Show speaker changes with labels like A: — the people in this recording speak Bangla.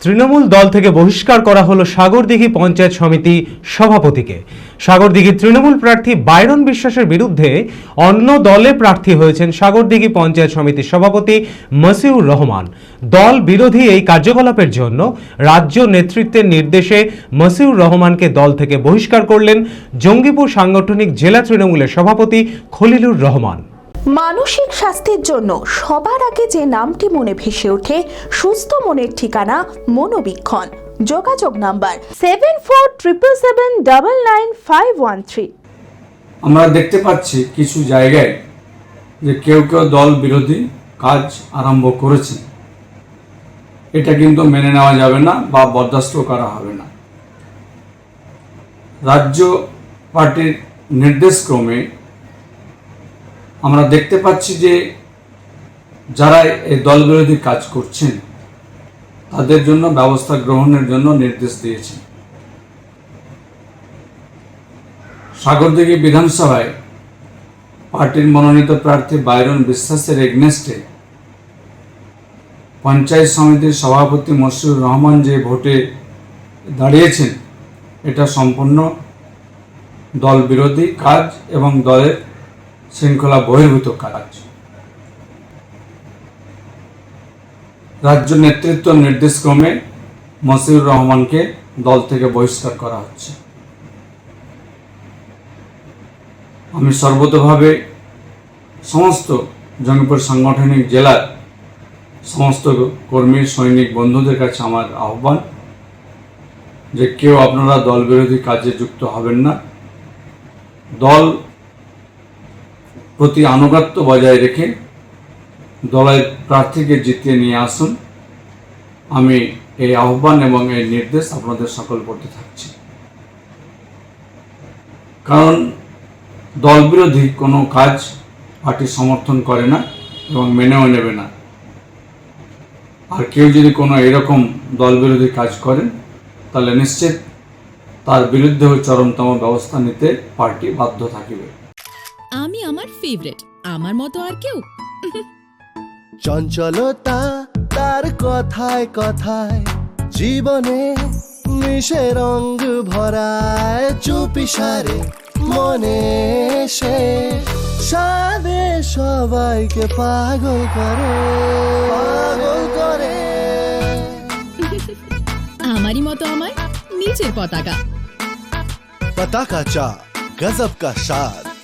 A: তৃণমূল দল থেকে বহিষ্কার করা হলো সাগরদিঘি পঞ্চায়েত সমিতি সভাপতিকে। সাগরদিঘি তৃণমূল প্রার্থী বাইরন বিশ্বাসের বিরুদ্ধে অন্য দলে প্রার্থী হয়েছেন সাগরদিঘি পঞ্চায়েত সমিতির সভাপতি মসিউর রহমান। দল বিরোধী এই কার্যকলাপের জন্য রাজ্য নেতৃত্বের নির্দেশে মসিউর রহমানকে দল থেকে বহিষ্কার করলেন জঙ্গিপুর সাংগঠনিক জেলা তৃণমূলের সভাপতি খলিলুর রহমান।
B: মানসিক স্বাস্থ্যের জন্য সবার আগে যে নামটি মনে ভেসে ওঠে, সুস্থ মনের ঠিকানা মনোবীক্ষণ। যোগাযোগ নাম্বার 7477799513।
C: আমরা দেখতে পাচ্ছি কিছু জায়গায় যে কেউ কেউ দল বিরোধী কাজ আরম্ভ করেছে। এটা কিন্তু মেনে নেওয়া যাবে না বা বরদাস্ত করা হবে না। রাজ্য পার্টির নির্দেশক্রমে আমরা দেখতে পাচ্ছি যে যারা এই দল বিরোধী কাজ করছেন তাদের জন্য ব্যবস্থা গ্রহণের জন্য নির্দেশ দিয়েছে। সাগরদিঘি বিধানসভায় পার্টির মনোনীত প্রার্থী বাইরন বিশ্বাসের এগনেস্টে পঞ্চায়েত সমিতির সভাপতি মসিউর রহমান যে ভোটে দাঁড়িয়েছেন, এটা সম্পূর্ণ দল বিরোধী কাজ এবং দলের শৃঙ্খলা বহির্ভূত কাজ। রাজ্য নেতৃত্ব নির্দেশক্রমে মসিউর রহমানকে দল থেকে বহিষ্কার করা হচ্ছে। আমি সর্বতোভাবে সমস্ত জঙ্গিপুর সাংগঠনিক জেলার সমস্ত কর্মী সৈনিক বন্ধুদের কাছে আমার আহ্বান যে কেউ আপনারা দল বিরোধী কাজে যুক্ত হবেন না। দল প্রতি আনুগত্য বজায় রেখে দলের প্রার্থীকে জিতিয়ে নিয়ে আসুন। আমি এই আহ্বান এবং এই নির্দেশ আপনাদের সকল প্রতি থাকছি। কারণ দল বিরোধী কোনো কাজ পার্টি সমর্থন করে না এবং মেনেও নেবে না। আর কেউ যদি কোনো এরকম দল বিরোধী কাজ করেন তাহলে নিশ্চিত তার বিরুদ্ধে চরমতম ব্যবস্থা নিতে পার্টি বাধ্য থাকিবে।
D: আমি আমার ফেভারিট, আমার মতো আর কেউ।
E: চঞ্চলতা তার কথায় কথায় জীবনে মিশে রঙ ভরায়, চুপি সারে মনে সে সাদে সবাইকে পাগল করে, পাগল করে।
D: আমারই মতো আমার নিচের পতাকা।
E: पताका चा गजब का शाद।